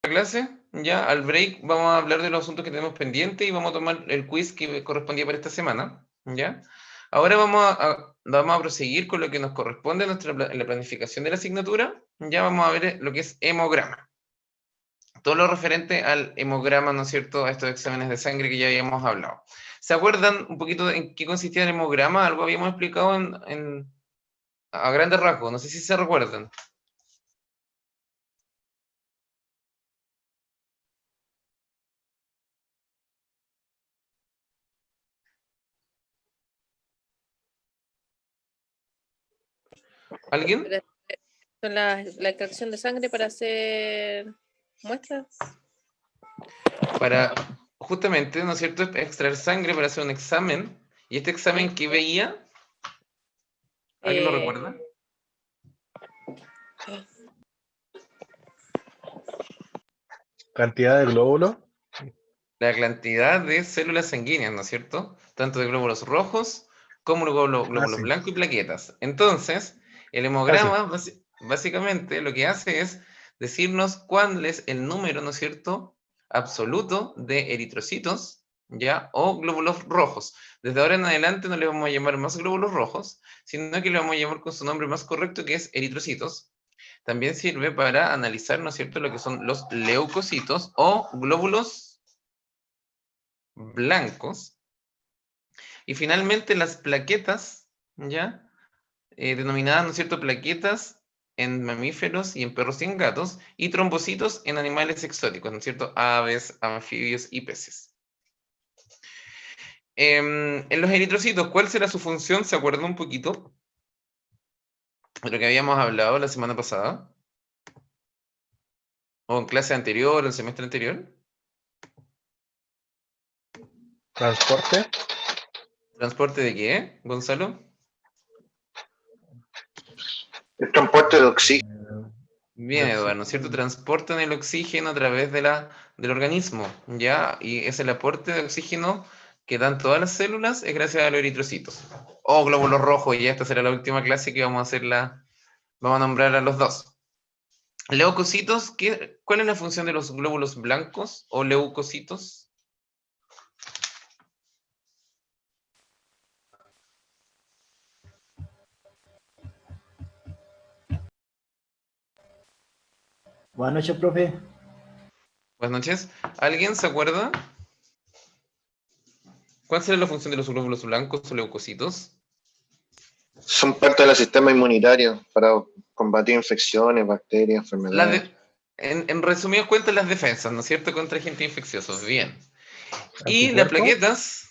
clase, ya al break vamos a hablar de los asuntos que tenemos pendientes y vamos a tomar el quiz que correspondía para esta semana, ¿ya? Ahora vamos a proseguir con lo que nos corresponde en la planificación de la asignatura. Ya vamos a ver lo que es hemograma. Todo lo referente al hemograma, ¿no es cierto?, a estos exámenes de sangre que ya habíamos hablado. ¿Se acuerdan un poquito en qué consistía el hemograma? Algo habíamos explicado a grandes rasgos, no sé si se recuerdan. ¿Alguien? Son la extracción de sangre para hacer muestras. Para, justamente, ¿no es cierto?, extraer sangre para hacer un examen. ¿Y este examen qué veía? ¿Alguien lo recuerda? Cantidad de glóbulos. La cantidad de células sanguíneas, ¿no es cierto? Tanto de glóbulos rojos como de glóbulos Sí. blancos y plaquetas. Entonces, el hemograma básicamente lo que hace es decirnos cuál es el número, ¿no es cierto?, absoluto de eritrocitos, ¿ya? O glóbulos rojos. Desde ahora en adelante no le vamos a llamar más glóbulos rojos, sino que le vamos a llamar con su nombre más correcto, que es eritrocitos. También sirve para analizar, ¿no es cierto?, lo que son los leucocitos o glóbulos blancos. Y finalmente las plaquetas, ¿ya? Denominadas, ¿no es cierto?, plaquetas en mamíferos y en perros y en gatos, y trombocitos en animales exóticos, ¿no es cierto?, aves, anfibios y peces. En los eritrocitos, ¿cuál será su función? ¿Se acuerdan un poquito de lo que habíamos hablado la semana pasada? ¿O en clase anterior, o en semestre anterior? Transporte. ¿Transporte de qué, Gonzalo? El transporte de oxígeno. Bien, Eduardo, ¿no es cierto? Transportan el oxígeno a través del organismo, ¿ya? Y es el aporte de oxígeno que dan todas las células es gracias a los eritrocitos. O glóbulos rojos, y esta será la última clase que vamos a hacer vamos a nombrar a los dos. Leucocitos, ¿cuál es la función de los glóbulos blancos o leucocitos? Buenas noches, profe. Buenas noches. ¿Alguien se acuerda? ¿Cuál será la función de los glóbulos blancos o leucocitos? Son parte del sistema inmunitario para combatir infecciones, bacterias, enfermedades. En resumidas cuentas, las defensas, ¿no es cierto?, contra agentes infecciosos. Bien. Y las Anticuerpos. plaquetas.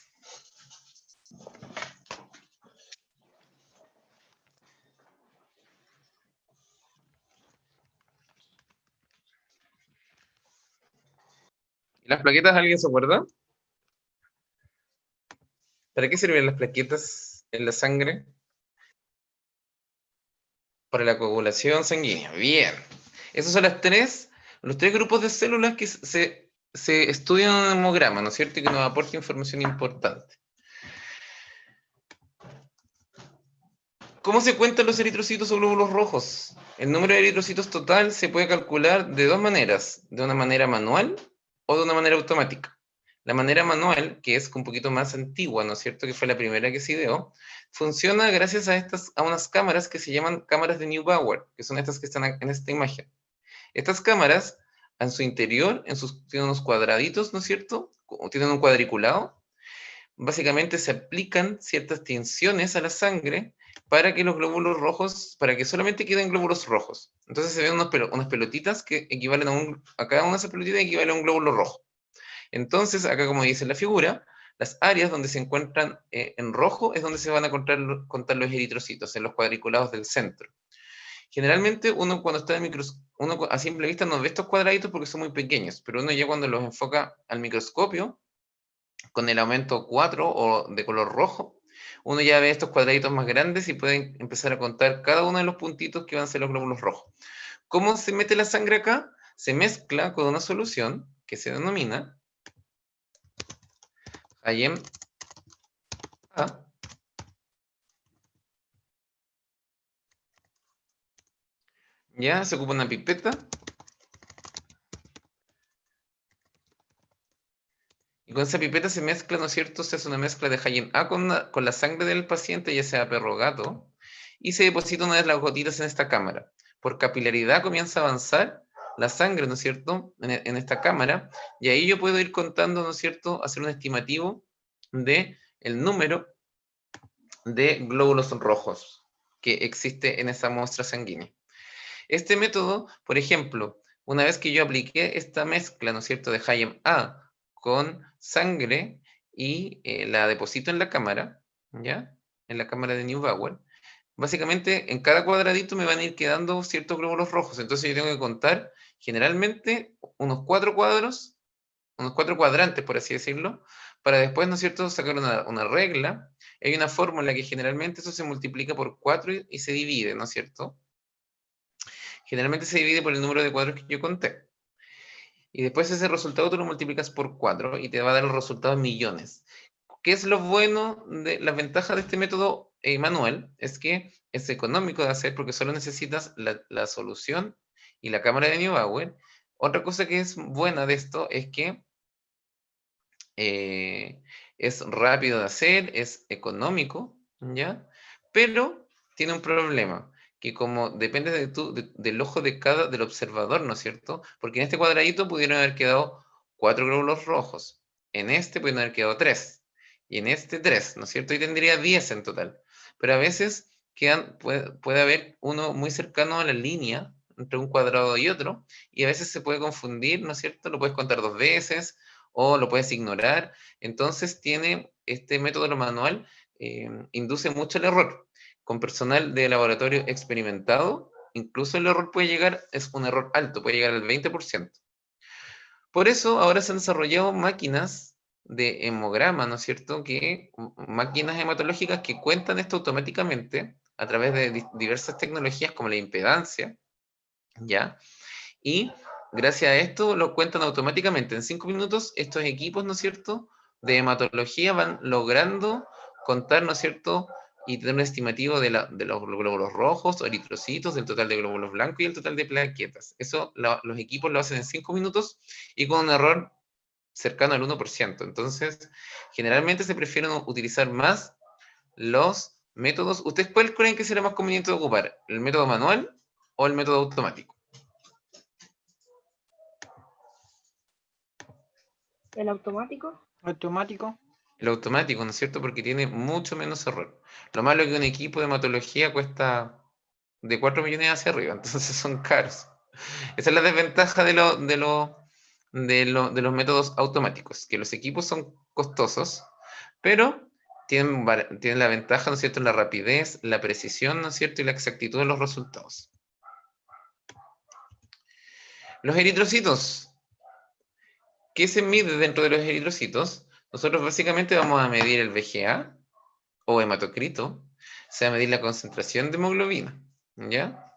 ¿Las plaquetas, alguien se acuerda? ¿Para qué sirven las plaquetas en la sangre? Para la coagulación sanguínea. Bien. Esos son los tres grupos de células que se estudian en un hemograma, ¿no es cierto? Y que nos aporta información importante. ¿Cómo se cuentan los eritrocitos o glóbulos rojos? El número de eritrocitos total se puede calcular de dos maneras, de una manera manual o de una manera automática. La manera manual, que es un poquito más antigua, ¿no es cierto?, que fue la primera que se ideó, funciona gracias a unas cámaras que se llaman cámaras de Neubauer, que son estas que están en esta imagen. Estas cámaras, en su interior, tienen unos cuadraditos, ¿no es cierto?, tienen un cuadriculado. Básicamente se aplican ciertas tensiones a la sangre para que los glóbulos rojos, para que solamente queden glóbulos rojos. Entonces se ven unas pelotitas que equivalen a cada una de esas pelotitas equivale a un glóbulo rojo. Entonces, acá como dice la figura, las áreas donde se encuentran en rojo es donde se van a contar los eritrocitos, en los cuadriculados del centro. Generalmente uno cuando está en uno a simple vista no ve estos cuadraditos porque son muy pequeños, pero uno ya cuando los enfoca al microscopio, con el aumento 4 o de color rojo, uno ya ve estos cuadraditos más grandes y puede empezar a contar cada uno de los puntitos que van a ser los glóbulos rojos. ¿Cómo se mete la sangre acá? Se mezcla con una solución que se denomina Hayem A. Ya se ocupa una pipeta con esa pipeta se mezcla, ¿no es cierto? Se hace una mezcla de Hayen A con la sangre del paciente, ya sea perro o gato, y se deposita una de las gotitas en esta cámara. Por capilaridad comienza a avanzar la sangre, ¿no es cierto?, en esta cámara, y ahí yo puedo ir contando, ¿no es cierto?, hacer un estimativo de el número de glóbulos rojos que existe en esa muestra sanguínea. Este método, por ejemplo, una vez que yo apliqué esta mezcla, ¿no es cierto?, de Hayen A con sangre y la deposito en la cámara, ¿ya?, en la cámara de Neubauer, básicamente en cada cuadradito me van a ir quedando ciertos glóbulos rojos. Entonces yo tengo que contar generalmente unos 4 cuadros, unos 4 cuadrantes, por así decirlo, para después, ¿no es cierto?, sacar una regla. Hay una fórmula que generalmente eso se multiplica por 4 y se divide, ¿no es cierto? Generalmente se divide por el número de cuadros que yo conté. Y después ese resultado tú lo multiplicas por 4 y te va a dar el resultado en millones. ¿Qué es lo bueno de la ventaja de este método manual? Es que es económico de hacer porque solo necesitas la solución y la cámara de Neubauer. Otra cosa que es buena de esto es que es rápido de hacer, es económico, ¿ya? Pero tiene un problema, que como depende del ojo del observador, ¿no es cierto? Porque en este cuadradito pudieron haber quedado 4 glóbulos rojos, en este pudieron haber quedado 3, y en este 3, ¿no es cierto? Y tendría 10 en total. Pero a veces puede haber uno muy cercano a la línea entre un cuadrado y otro, y a veces se puede confundir, ¿no es cierto? Lo puedes contar 2 veces, o lo puedes ignorar. Entonces tiene este método manual, induce mucho el error. Con personal de laboratorio experimentado, incluso el error puede llegar, es un error alto, puede llegar al 20%. Por eso ahora se han desarrollado máquinas de hemograma, ¿no es cierto? Máquinas hematológicas que cuentan esto automáticamente a través de diversas tecnologías como la impedancia, ¿ya? Y gracias a esto lo cuentan automáticamente. En 5 minutos estos equipos, ¿no es cierto?, de hematología van logrando contar, ¿no es cierto?, y tener un estimativo de los glóbulos rojos o eritrocitos, del total de glóbulos blancos y el total de plaquetas. Eso los equipos lo hacen en 5 minutos y con un error cercano al 1%. Entonces, generalmente se prefieren utilizar más los métodos. ¿Ustedes cuál creen que será más conveniente de ocupar? ¿El método manual o el método automático? ¿El automático? Automático. El automático, ¿no es cierto? Porque tiene mucho menos error. Lo malo es que un equipo de hematología cuesta de 4 millones hacia arriba, entonces son caros. Esa es la desventaja de los métodos automáticos, que los equipos son costosos, pero tienen la ventaja, ¿no es cierto?, en la rapidez, la precisión, ¿no es cierto?, y la exactitud de los resultados. Los eritrocitos. ¿Qué se mide dentro de los eritrocitos? Nosotros básicamente vamos a medir el VGA o hematocrito, se va a medir la concentración de hemoglobina, ¿ya?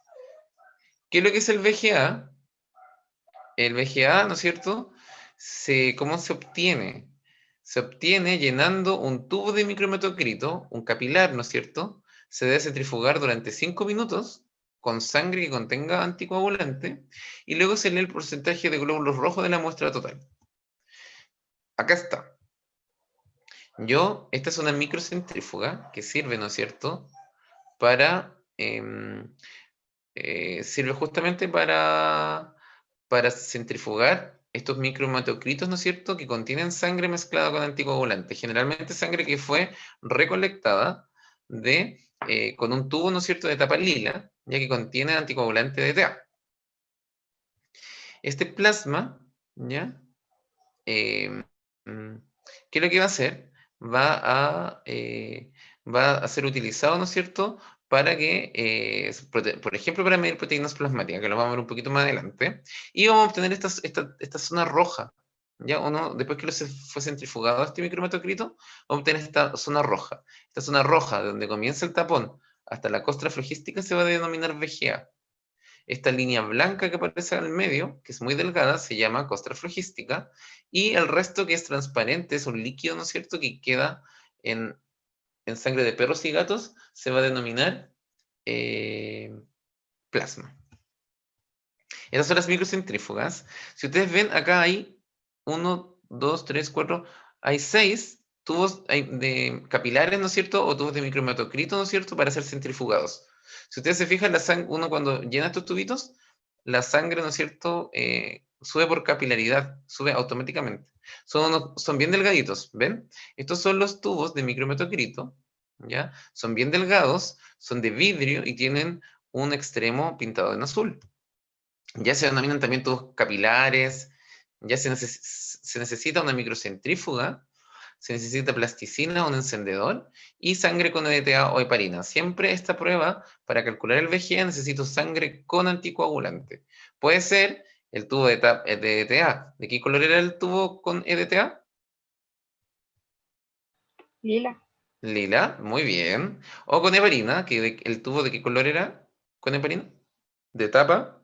¿Qué es lo que es el VGA? El VGA, ¿no es cierto? ¿Cómo se obtiene? Se obtiene llenando un tubo de microhematocrito, un capilar, ¿no es cierto? Se debe centrifugar durante 5 minutos con sangre que contenga anticoagulante y luego se lee el porcentaje de glóbulos rojos de la muestra total. Acá está. Esta es una microcentrífuga que sirve, ¿no es cierto?, sirve justamente para centrifugar estos microhematocritos, ¿no es cierto?, que contienen sangre mezclada con anticoagulante. Generalmente sangre que fue recolectada con un tubo, ¿no es cierto?, de tapa lila, ya que contiene anticoagulante de DTA. Este plasma, ¿ya? ¿Qué es lo que va a hacer? Va a ser utilizado, ¿no es cierto?, para que, por ejemplo, para medir proteínas plasmáticas, que lo vamos a ver un poquito más adelante, y vamos a obtener esta zona roja, ¿ya? Después que fue centrifugado este micromatocrito, vamos a obtener esta zona roja. Esta zona roja, de donde comienza el tapón hasta la costra flogística, se va a denominar VGA. Esta línea blanca que aparece al medio, que es muy delgada, se llama costra flogística, y el resto que es transparente, es un líquido, ¿no es cierto?, que queda en sangre de perros y gatos, se va a denominar plasma. Estas son las microcentrífugas. Si ustedes ven, acá hay 1, 2, 3, 4, hay 6 tubos de capilares, ¿no es cierto? O tubos de micrometocrito, ¿no es cierto? Para ser centrifugados. Si ustedes se fijan, uno cuando llena estos tubitos, la sangre, ¿no es cierto? Sube por capilaridad, sube automáticamente. Son bien delgaditos, ¿ven? Estos son los tubos de micrometocrito, ¿ya? Son bien delgados, son de vidrio y tienen un extremo pintado en azul. Ya se denominan también tubos capilares, ya se necesita una microcentrífuga, se necesita plasticina, un encendedor y sangre con EDTA o heparina. Siempre esta prueba, para calcular el VGA, necesito sangre con anticoagulante. Puede ser el tubo de EDTA. ¿De qué color era el tubo con EDTA? Lila. Lila, muy bien. O con heparina, ¿el tubo de qué color era con heparina? ¿De tapa?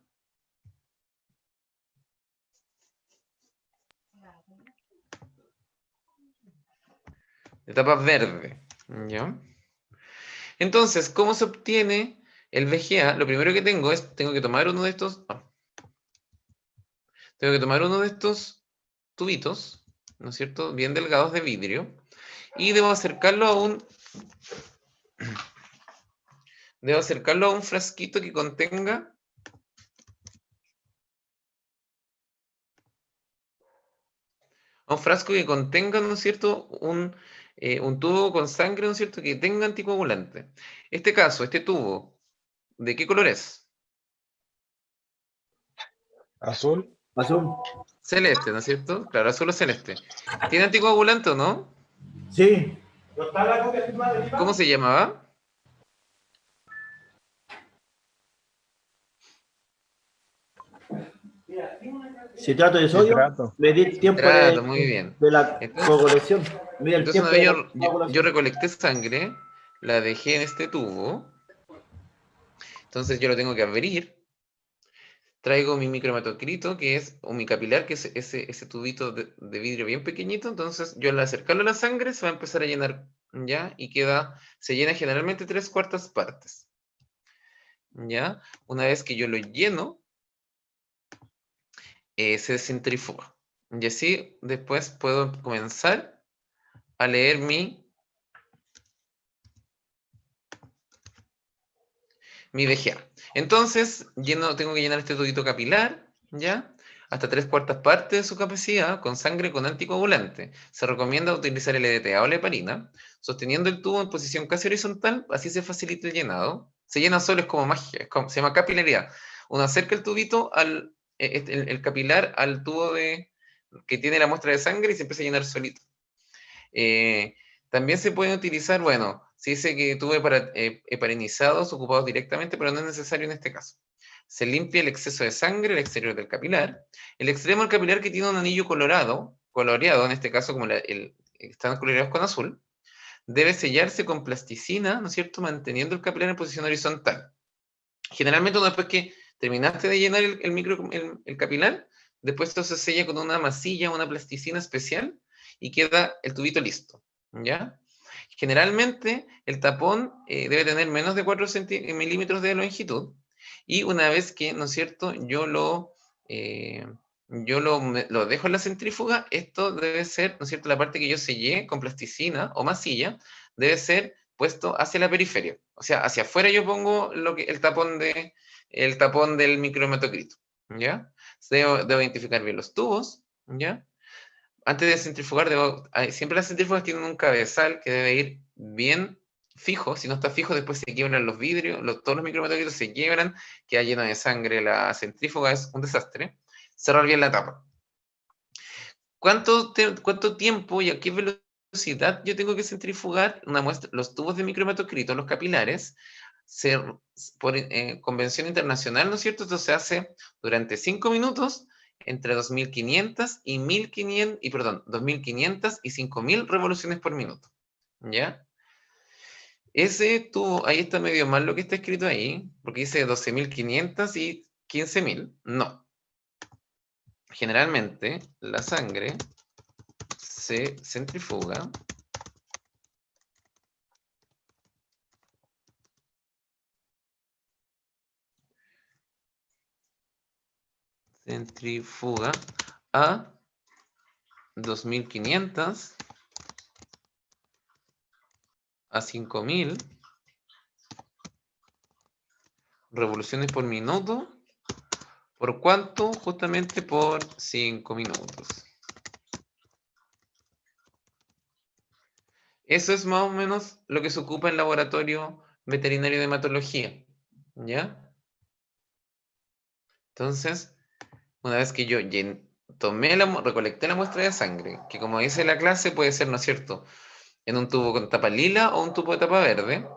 De tapa verde. ¿Ya? Entonces, ¿cómo se obtiene el VGA? Lo primero que tengo que tomar uno de estos. Tengo que tomar uno de estos tubitos, ¿no es cierto? Bien delgados de vidrio. Y debo acercarlo a un frasquito que contenga ¿no es cierto? Un tubo con sangre, ¿no es cierto? Que tenga anticoagulante. Este tubo, ¿de qué color es? Azul. Azul. Celeste, ¿no es cierto? Claro, azul o celeste. ¿Tiene anticoagulante o no? Sí. ¿Cómo se llamaba? Citrato de sodio. Citrato. Medir tiempo Citrato, muy bien. de la coagulación. Mide el Entonces tiempo una vez de la yo coagulación. recolecté sangre, la dejé en este tubo. Entonces yo lo tengo que abrir. Traigo mi micromatocrito, o mi capilar, que es ese tubito de vidrio bien pequeñito. Entonces yo al acercarlo a la sangre se va a empezar a llenar, ¿ya? Y se llena generalmente 3/4 partes. ¿Ya? Una vez que yo lo lleno, se centrifuga. Y así después puedo comenzar a leer mi VGA. Entonces, tengo que llenar este tubito capilar, ¿ya? Hasta 3/4 partes de su capacidad con sangre con anticoagulante. Se recomienda utilizar el EDTA o la heparina, sosteniendo el tubo en posición casi horizontal, así se facilita el llenado. Se llena solo, es como magia, se llama capilaridad. Uno acerca el tubito, el capilar al tubo que tiene la muestra de sangre y se empieza a llenar solito. También se pueden utilizar, bueno, se dice que tuve heparinizados ocupados directamente, pero no es necesario en este caso. Se limpia el exceso de sangre, el exterior del capilar. El extremo del capilar que tiene un anillo coloreado, en este caso como están coloreados con azul, debe sellarse con plasticina, ¿no es cierto?, manteniendo el capilar en posición horizontal. Generalmente, después que terminaste de llenar el capilar, después esto se sella con una masilla, una plasticina especial, y queda el tubito listo, ¿ya? Generalmente, el tapón debe tener menos de 4 milímetros de longitud, y una vez que, ¿no es cierto?, yo lo dejo en la centrífuga, esto debe ser, ¿no es cierto?, la parte que yo sellé con plasticina o masilla, debe ser puesto hacia la periferia. O sea, hacia afuera yo pongo el tapón del micrometocrito, ¿ya? Debo identificar bien los tubos, ¿ya? Antes de centrifugar, siempre las centrífugas tienen un cabezal que debe ir bien fijo. Si no está fijo, después se quiebran los vidrios, todos los micrometocritos se quiebran, queda lleno de sangre. La centrífuga es un desastre. Cerrar bien la tapa. ¿Cuánto tiempo y a qué velocidad yo tengo que centrifugar una muestra? Los tubos de micrometocrito, los capilares, por convención internacional, ¿no es cierto? Esto se hace durante 5 minutos entre 2500 y 2500 y 5000 revoluciones por minuto, ¿ya? Ese tubo, ahí está medio mal lo que está escrito ahí, porque dice 12.500 y 15.000. No. Generalmente, la sangre se centrifuga a 2500 a 5000 revoluciones por minuto. ¿Por cuánto? Justamente por 5 minutos. Eso es más o menos lo que se ocupa en laboratorio veterinario de hematología. ¿Ya? Entonces, una vez que yo recolecté la muestra de sangre, que como dice la clase puede ser, ¿no es cierto?, en un tubo con tapa lila o un tubo de tapa verde.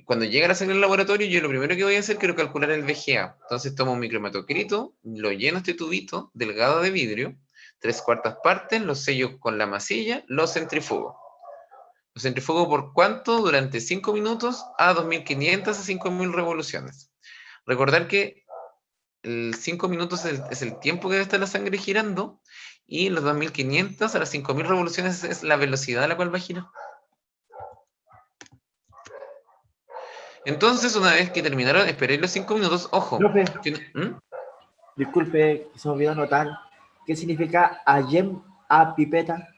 Cuando llega la sangre al laboratorio, yo lo primero que voy a hacer quiero calcular el VGA. Entonces tomo un microhematocrito, lo lleno este tubito delgado de vidrio, 3/4 partes, lo sello con la masilla, lo centrifugo. Lo centrifugo por cuánto? Durante 5 minutos a 2500 a 5000 revoluciones. Recordar que el 5 minutos es el tiempo que debe estar la sangre girando y los 2500 a las 5000 revoluciones es la velocidad a la cual va a girar. Entonces, una vez que terminaron, esperé los 5 minutos, ojo. Profe, ¿Mm? disculpe, se me olvidó anotar. ¿Qué significa ayem a pipeta?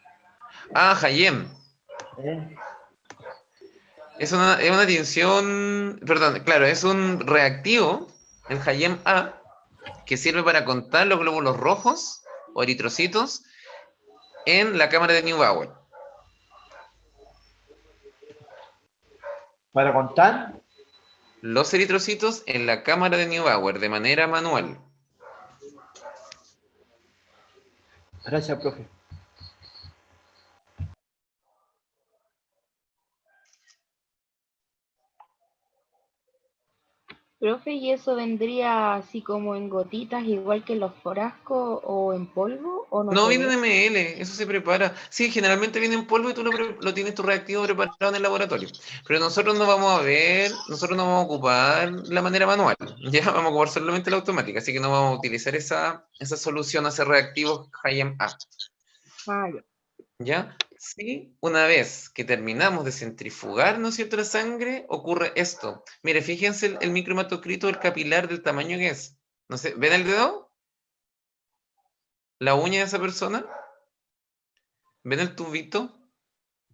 Ah, Hayem. ¿Eh? Es una tinción, perdón, claro, es un reactivo, el Hayem A, que sirve para contar los glóbulos rojos o eritrocitos en la cámara de Neubauer. Para contar. Los eritrocitos en la cámara de Neubauer de manera manual. Gracias, profe. Profe, ¿y eso vendría así como en gotitas, igual que en los frascos o en polvo? ¿O no No se viene en ve? ml, eso se prepara. Sí, generalmente viene en polvo y tú lo tienes tu reactivo preparado en el laboratorio. Pero nosotros no vamos a ver, nosotros no vamos a ocupar la manera manual. Ya vamos a ocupar solamente la automática, así que no vamos a utilizar esa solución a ese reactivo Hayem A. Ah, ya. ¿Ya? Sí, una vez que terminamos de centrifugar, ¿no es cierto?, la sangre, ocurre esto. Mire, fíjense el microhematocrito, el capilar del tamaño que es. No sé, ¿ven el dedo? ¿La uña de esa persona? ¿Ven el tubito?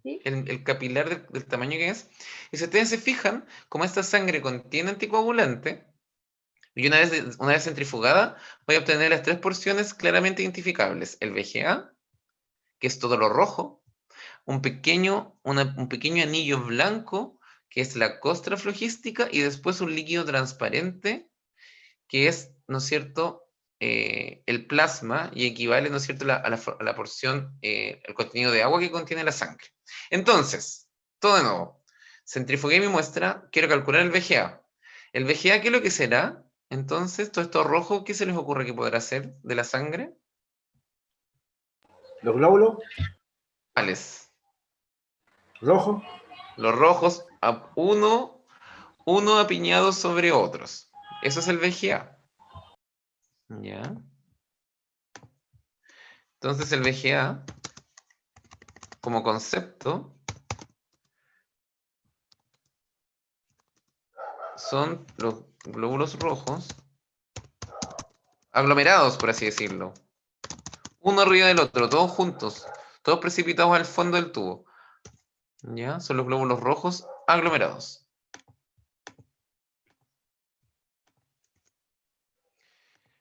¿Sí? El capilar del tamaño que es. Y si ustedes se fijan, como esta sangre contiene anticoagulante, y una vez centrifugada, voy a obtener las 3 porciones claramente identificables. El VGA, que es todo lo rojo, un pequeño anillo blanco, que es la costra flogística, y después un líquido transparente, que es, ¿no es cierto?, el plasma, y equivale, ¿no es cierto?, a la porción, el contenido de agua que contiene la sangre. Entonces, todo de nuevo, centrifugué mi muestra, quiero calcular el VGA. ¿El VGA qué es lo que será? Entonces, todo esto rojo, ¿qué se les ocurre que podrá ser de la sangre? Los glóbulos ¿Cuáles? rojos. Los rojos, uno apiñado sobre otros. Eso es el VGA. ¿Ya? Entonces el VGA, como concepto, son los glóbulos rojos aglomerados, por así decirlo. Uno arriba del otro, todos juntos, todos precipitados al fondo del tubo. ¿Ya? Son los glóbulos rojos aglomerados.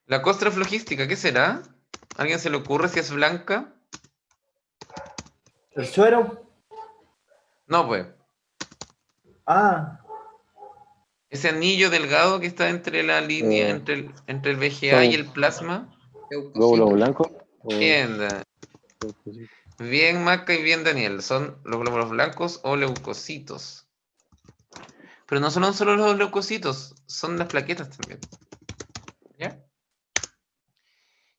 La costra flogística, ¿qué será? ¿A alguien se le ocurre si es blanca? El suero. No, pues. Ah, Ese anillo delgado que está entre la línea, entre el VGA y el plasma. glóbulo blanco. Bien, bien Maca y bien Daniel. Son los glóbulos blancos o leucocitos. Pero no son solo los leucocitos, son las plaquetas también. ¿Ya?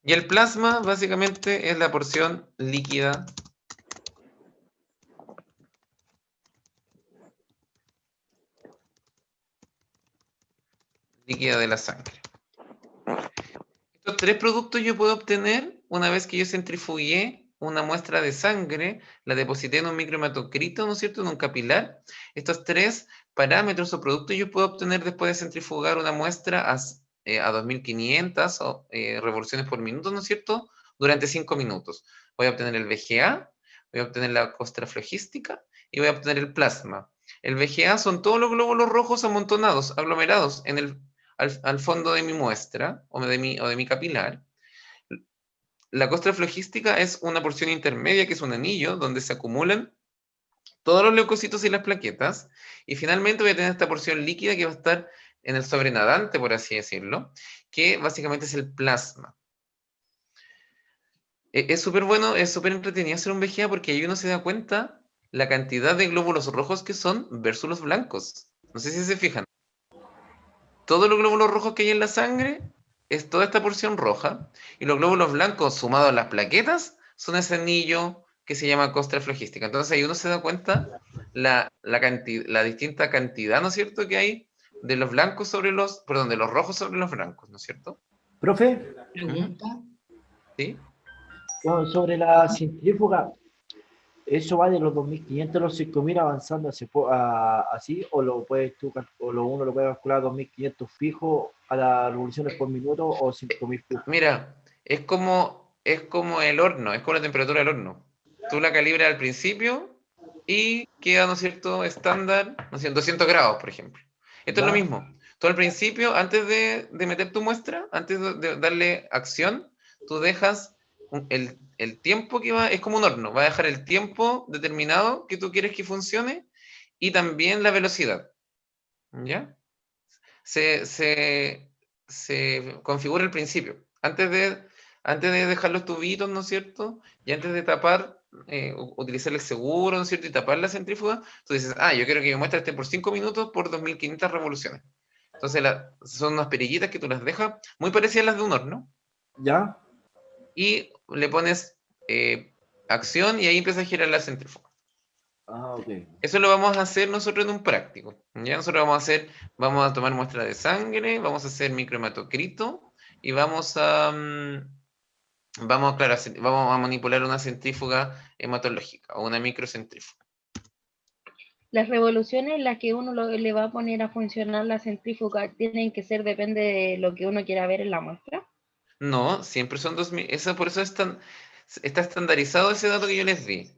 Y el plasma básicamente es la porción líquida de la sangre. Estos 3 productos yo puedo obtener una vez que yo centrifugué una muestra de sangre, la deposité en un microhematocrito, ¿no es cierto?, en un capilar. Estos 3 parámetros o productos yo puedo obtener después de centrifugar una muestra a 2500 revoluciones por minuto, ¿no es cierto?, durante 5 minutos. Voy a obtener el VGA, voy a obtener la costra flogística y voy a obtener el plasma. El VGA son todos los glóbulos rojos amontonados, aglomerados al fondo de mi muestra o de mi capilar. La costra flogística es una porción intermedia, que es un anillo, donde se acumulan todos los leucocitos y las plaquetas, y finalmente voy a tener esta porción líquida que va a estar en el sobrenadante, por así decirlo, que básicamente es el plasma. Es súper bueno, es súper entretenido hacer un VGA porque ahí uno se da cuenta la cantidad de glóbulos rojos que son versus los blancos. No sé si se fijan. Todos los glóbulos rojos que hay en la sangre es toda esta porción roja, y los glóbulos blancos sumados a las plaquetas son ese anillo que se llama costra flogística. Entonces ahí uno se da cuenta la distinta cantidad, ¿no es cierto?, que hay de los blancos sobre los, perdón, de los rojos sobre los blancos, ¿no es cierto? Profe, Pregunta. ¿Sí? bueno, sobre la centrífuga, ¿eso va de los 2500 a los 5000 avanzando así? ¿O lo puedes tú, uno lo puede calcular 2500 fijo a las revoluciones por minuto o 5000 fijo? Mira, es como el horno, es como la temperatura del horno. Tú la calibras al principio y queda, ¿no es cierto?, estándar, ¿no es cierto?, 200 grados, por ejemplo. Esto es lo Ya. mismo. Tú al principio, antes de meter tu muestra, antes de darle acción, tú dejas el tiempo que va, es como un horno, va a dejar el tiempo determinado que tú quieres que funcione y también la velocidad. ¿Ya? Se configura al principio. Antes de dejar los tubitos, ¿no es cierto? Y antes de tapar, utilizar el seguro, ¿no es cierto? Y tapar la centrífuga, tú dices, yo quiero que mi muestra esté por 5 minutos por 2500 revoluciones. Entonces son unas perillitas que tú las dejas, muy parecidas a las de un horno, ¿Ya? y le pones acción y ahí empieza a girar la centrífuga. Ok. Eso lo vamos a hacer nosotros en un práctico. Ya nosotros vamos a tomar muestra de sangre, vamos a hacer microhematocrito y vamos a manipular una centrífuga hematológica o una microcentrífuga. Las revoluciones en las que uno le va a poner a funcionar la centrífuga tienen que ser, depende de lo que uno quiera ver en la muestra. No, siempre son 2000. Por eso está estandarizado ese dato que yo les di.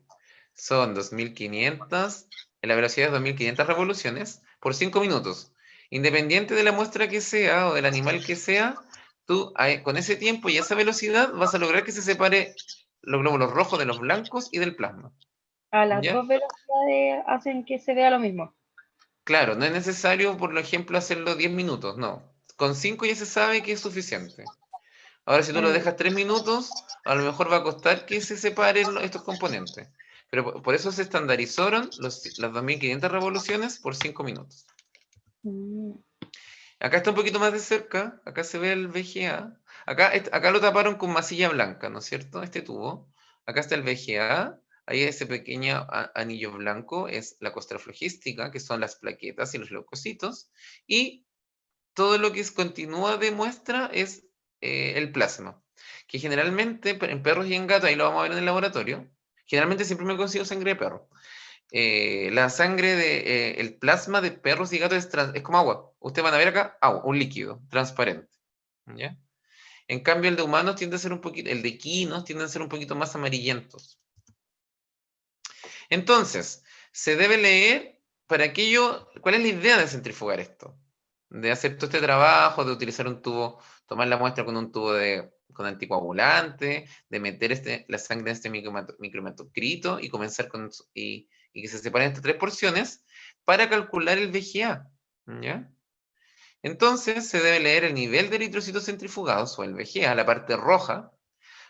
Son 2500, la velocidad es 2500 revoluciones por 5 minutos. Independiente de la muestra que sea o del animal que sea, tú con ese tiempo y esa velocidad vas a lograr que se separe los glóbulos rojos de los blancos y del plasma. A las ¿Ya? dos velocidades hacen que se vea lo mismo. Claro, no es necesario, por ejemplo, hacerlo 10 minutos, no. Con 5 ya se sabe que es suficiente. Ahora, si tú lo dejas 3 minutos, a lo mejor va a costar que se separen estos componentes. Pero por eso se estandarizaron las 2500 revoluciones por 5 minutos. Acá está un poquito más de cerca, acá se ve el VGA. Acá lo taparon con masilla blanca, ¿no es cierto? Este tubo. Acá está el VGA. Ahí ese pequeño anillo blanco es la costra flogística, que son las plaquetas y los leucocitos. Y todo lo que continúa de muestra es el plasma, que generalmente en perros y en gatos, ahí lo vamos a ver en el laboratorio, generalmente siempre me consigo sangre de perro. La sangre el plasma de perros y gatos es como agua. Ustedes van a ver acá agua, un líquido transparente. ¿Ya? En cambio, el de humanos tiende a ser un poquito, el de equinos tiende a ser un poquito más amarillentos. Entonces, se debe leer para aquello, ¿cuál es la idea de centrifugar esto? De hacer todo este trabajo, de utilizar un tubo, tomar la muestra con un tubo con anticoagulante, de meter la sangre en este microhematocrito y comenzar y que se separen estas 3 porciones para calcular el VGA. ¿Ya? Entonces se debe leer el nivel de eritrocitos centrifugados o el VGA, la parte roja.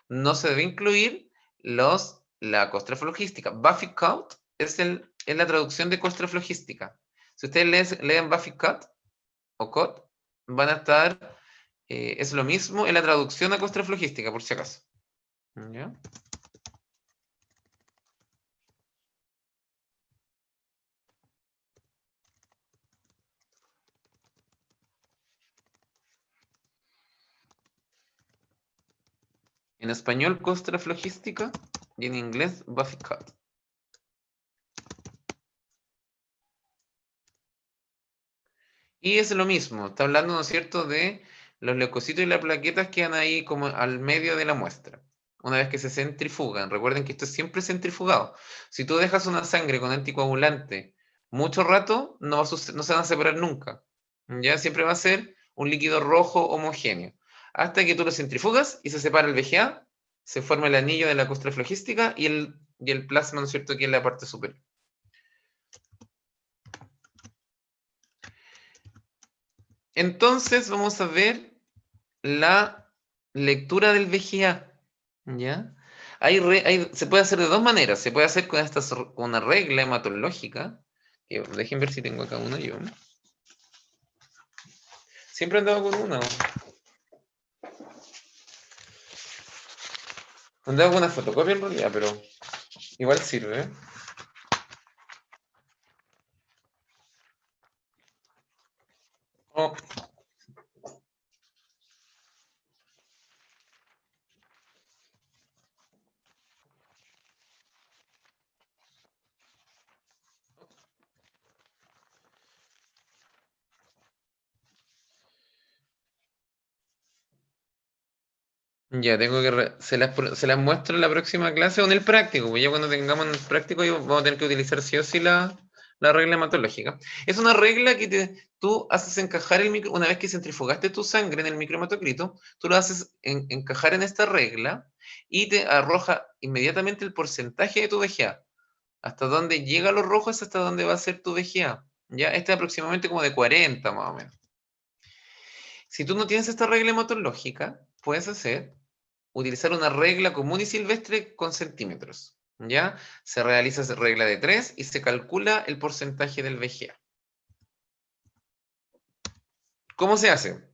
No se debe incluir la costra flogística. Buffy count es la traducción de costra flogística. Si ustedes leen Buffy count o COT, van a estar, es lo mismo en la traducción a costra flogística, por si acaso. ¿Ya? En español, costra flogística, y en inglés, Buffy count. Y es lo mismo, está hablando, ¿no es cierto?, de los leucocitos y las plaquetas que quedan ahí como al medio de la muestra. una vez que se centrifugan. Recuerden que esto es siempre centrifugado. Si tú dejas una sangre con anticoagulante mucho rato, no se van a separar nunca. Ya siempre va a ser un líquido rojo homogéneo. Hasta que tú lo centrifugas y se separa el VGA, se forma el anillo de la costra flogística y el plasma, ¿no es cierto?, aquí en la parte superior. Entonces vamos a ver la lectura del VGA. ¿Ya? Se puede hacer de dos maneras. Se puede hacer con una regla hematológica. Que, dejen ver si tengo acá una yo. Siempre he andado con una. Andaba con una fotocopia en realidad, pero igual sirve. Oh. Ya, tengo que... se las muestro en la próxima clase o en el práctico, pues ya cuando tengamos el práctico vamos a tener que utilizar sí o sí la regla hematológica. Es una regla que tú haces encajar una vez que centrifugaste tu sangre en el microhematocrito, tú lo haces encajar en esta regla y te arroja inmediatamente el porcentaje de tu VGA. Hasta dónde llega lo rojo es hasta dónde va a ser tu VGA. Ya, este es aproximadamente como de 40 más o menos. Si tú no tienes esta regla hematológica, puedes utilizar una regla común y silvestre con centímetros. ¿Ya? Se realiza esa regla de 3 y se calcula el porcentaje del VGA. ¿Cómo se hace?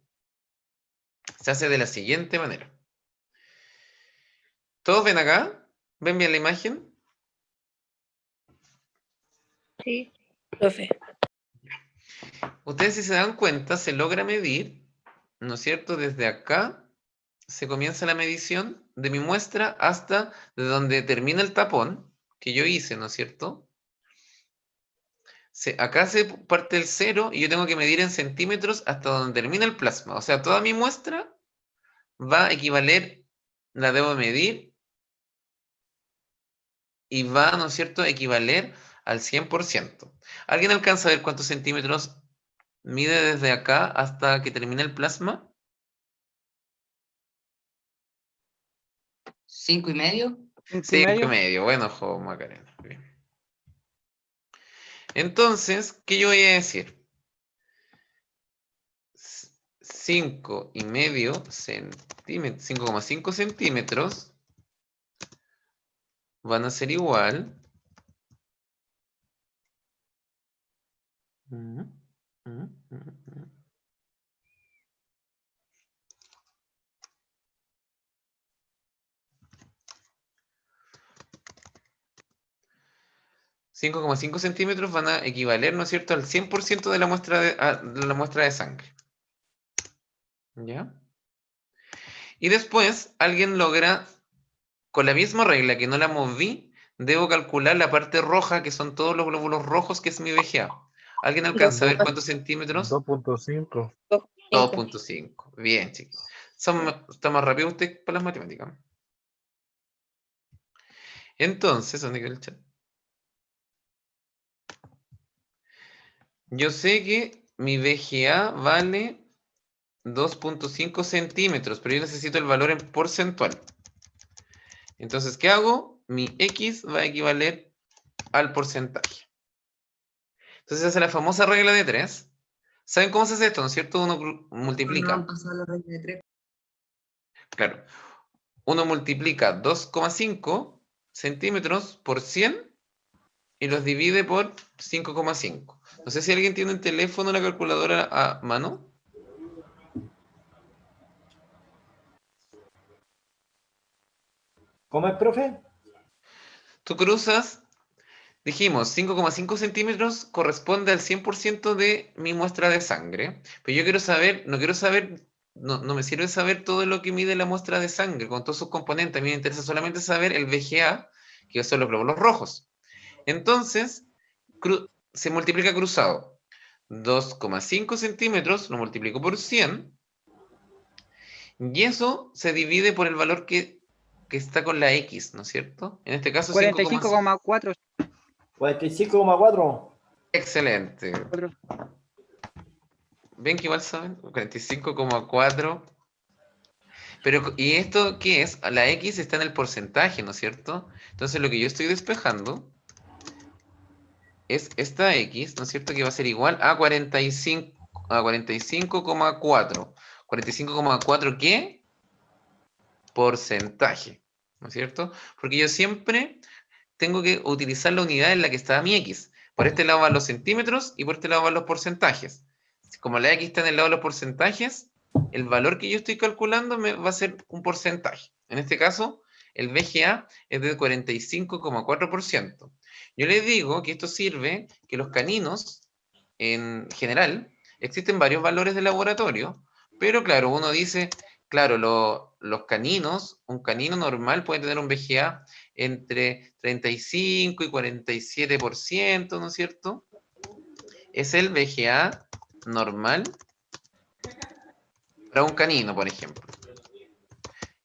Se hace de la siguiente manera. ¿Todos ven acá? ¿Ven bien la imagen? Sí. Profe. Ustedes, si se dan cuenta, se logra medir, ¿no es cierto? Desde acá se comienza la medición de mi muestra hasta de donde termina el tapón que yo hice, ¿no es cierto? Acá se parte el 0 y yo tengo que medir en centímetros hasta donde termina el plasma. O sea, toda mi muestra va a equivaler, la debo medir y va, ¿no es cierto?, a equivaler al 100%. ¿Alguien alcanza a ver cuántos centímetros mide desde acá hasta que termine el plasma? 5,5. 5,5. Bueno, jo, Macarena. Bien. Entonces, ¿qué yo voy a decir? 5,5 centímetros, 5,5 centímetros van a ser igual. 5,5 centímetros van a equivaler, ¿no es cierto?, al 100% de la muestra de sangre. ¿Ya? Y después alguien logra, con la misma regla que no la moví, debo calcular la parte roja, que son todos los glóbulos rojos, que es mi VGA. ¿Alguien alcanza a ver cuántos centímetros? 2.5. 2,5. Bien, chicos. Está más rápido usted para las matemáticas. Entonces, ¿dónde queda el chat? Yo sé que mi VGA vale 2,5 centímetros, pero yo necesito el valor en porcentual. Entonces, ¿qué hago? Mi X va a equivaler al porcentaje. Entonces, se hace la famosa regla de 3. ¿Saben cómo se hace esto, no es cierto? Uno multiplica. Claro. Uno multiplica 2,5 centímetros por 100 y los divide por 5,5. No sé si alguien tiene un teléfono o la calculadora a mano. ¿Cómo es, profe? Tú cruzas, dijimos, 5,5 centímetros corresponde al 100% de mi muestra de sangre. Pero yo quiero saber, no me sirve saber todo lo que mide la muestra de sangre con todos sus componentes. A mí me interesa solamente saber el VGA, que son los glóbulos rojos. Entonces, se multiplica cruzado. 2,5 centímetros lo multiplico por 100 y eso se divide por el valor que que está con la X, ¿no es cierto? En este caso 5,5. 45,4. 45,4. Excelente. ¿Ven que igual saben? 45,4. Pero, ¿y esto qué es? La X está en el porcentaje, ¿no es cierto? Entonces lo que yo estoy despejando es esta X, ¿no es cierto? Que va a ser igual a 45,4. 45,4 ¿qué? Porcentaje, ¿no es cierto? Porque yo siempre tengo que utilizar la unidad en la que está mi X. Por este lado van los centímetros y por este lado van los porcentajes. Como la X está en el lado de los porcentajes, el valor que yo estoy calculando va a ser un porcentaje. En este caso, el VGA es de 45,4%. Yo les digo que esto sirve que los caninos, en general, existen varios valores de laboratorio, pero claro, uno dice, claro, los caninos, un canino normal puede tener un VGA entre 35 y 47%, ¿no es cierto? Es el VGA normal para un canino, por ejemplo.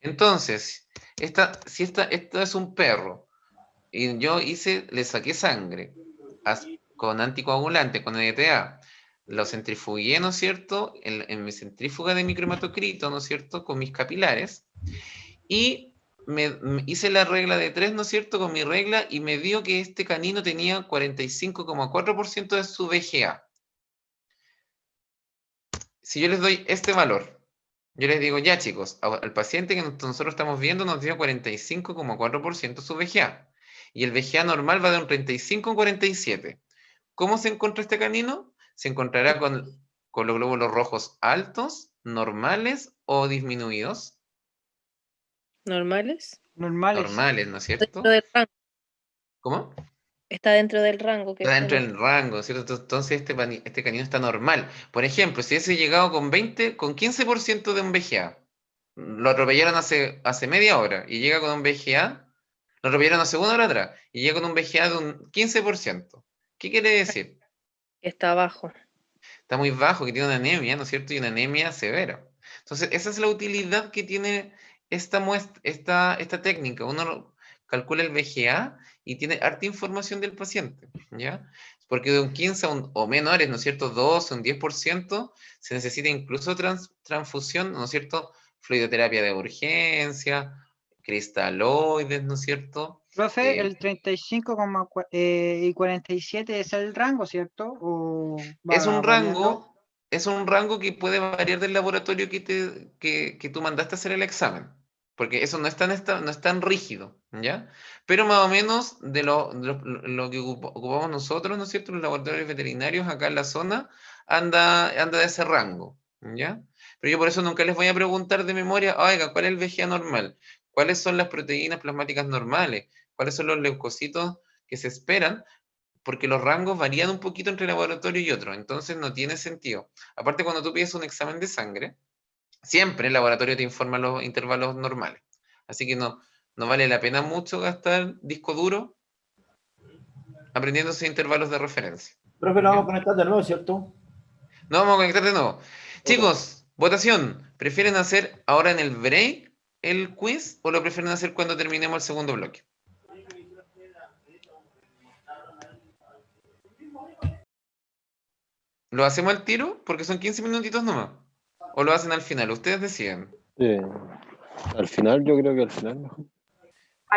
Entonces, si esto es un perro, y yo le saqué sangre con anticoagulante, con EDTA, lo centrifugué, ¿no es cierto?, en mi centrífuga de microhematocrito, ¿no es cierto?, con mis capilares, y me hice la regla de 3, ¿no es cierto?, con mi regla, y me dio que este canino tenía 45,4% de su VGA. Si yo les doy este valor, yo les digo, ya chicos, al paciente que nosotros estamos viendo nos dio 45,4% su VGA. Y el VGA normal va de un 35 a un 47. ¿Cómo se encuentra este canino? Se encontrará con los glóbulos rojos altos, normales o disminuidos. ¿Normales? Normales, ¿no es cierto? Dentro del rango. ¿Cómo? Está dentro del rango. Que Está dentro del rango, ¿cierto? Entonces este canino está normal. Por ejemplo, si hubiese llegado con 15% de un VGA, lo atropellaron hace media hora y llega con un VGA, lo atropellaron hace una hora atrás y llega con un VGA de un 15%. ¿Qué quiere decir? Está abajo. Está muy bajo, que tiene una anemia, ¿no es cierto? Y una anemia severa. Entonces, esa es la utilidad que tiene esta técnica. Uno calcula el VGA y tiene harta información del paciente, ¿ya? Porque de un 15 o menores, ¿no es cierto? 12, un 10%, se necesita incluso transfusión, ¿no es cierto? Fluidoterapia de urgencia, cristaloides, ¿no es cierto? Profe, el 35, y 47 es el rango, ¿cierto? ¿O Es va un variando? rango que puede variar del laboratorio que tú mandaste a hacer el examen, porque eso no es tan rígido, ¿ya? Pero más o menos de lo que ocupamos nosotros, ¿no es cierto? Los laboratorios veterinarios acá en la zona, anda de ese rango, ¿ya? Pero yo por eso nunca les voy a preguntar de memoria, oiga, ¿cuál es el VGA normal? ¿Cuáles son las proteínas plasmáticas normales? ¿Cuáles son los leucocitos que se esperan? Porque los rangos varían un poquito entre laboratorio y otro, entonces no tiene sentido. Aparte, cuando tú pides un examen de sangre, siempre el laboratorio te informa los intervalos normales. Así que no vale la pena mucho gastar disco duro aprendiéndose intervalos de referencia. Profe, lo vamos a conectar de nuevo, ¿cierto? No vamos a conectar de nuevo. Chicos, votación. ¿Prefieren hacer ahora en el break el quiz o lo prefieren hacer cuando terminemos el segundo bloque? ¿Lo hacemos al tiro? Porque son 15 minutitos nomás. ¿O lo hacen al final? Ustedes deciden. Al final, yo creo que al final mejor.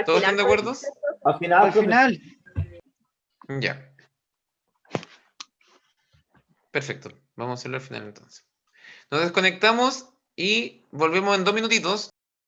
¿Todos están de acuerdo? Al final, Al profe. final. Ya. Perfecto. Vamos a hacerlo al final entonces. Nos desconectamos y volvemos en 2 minutitos.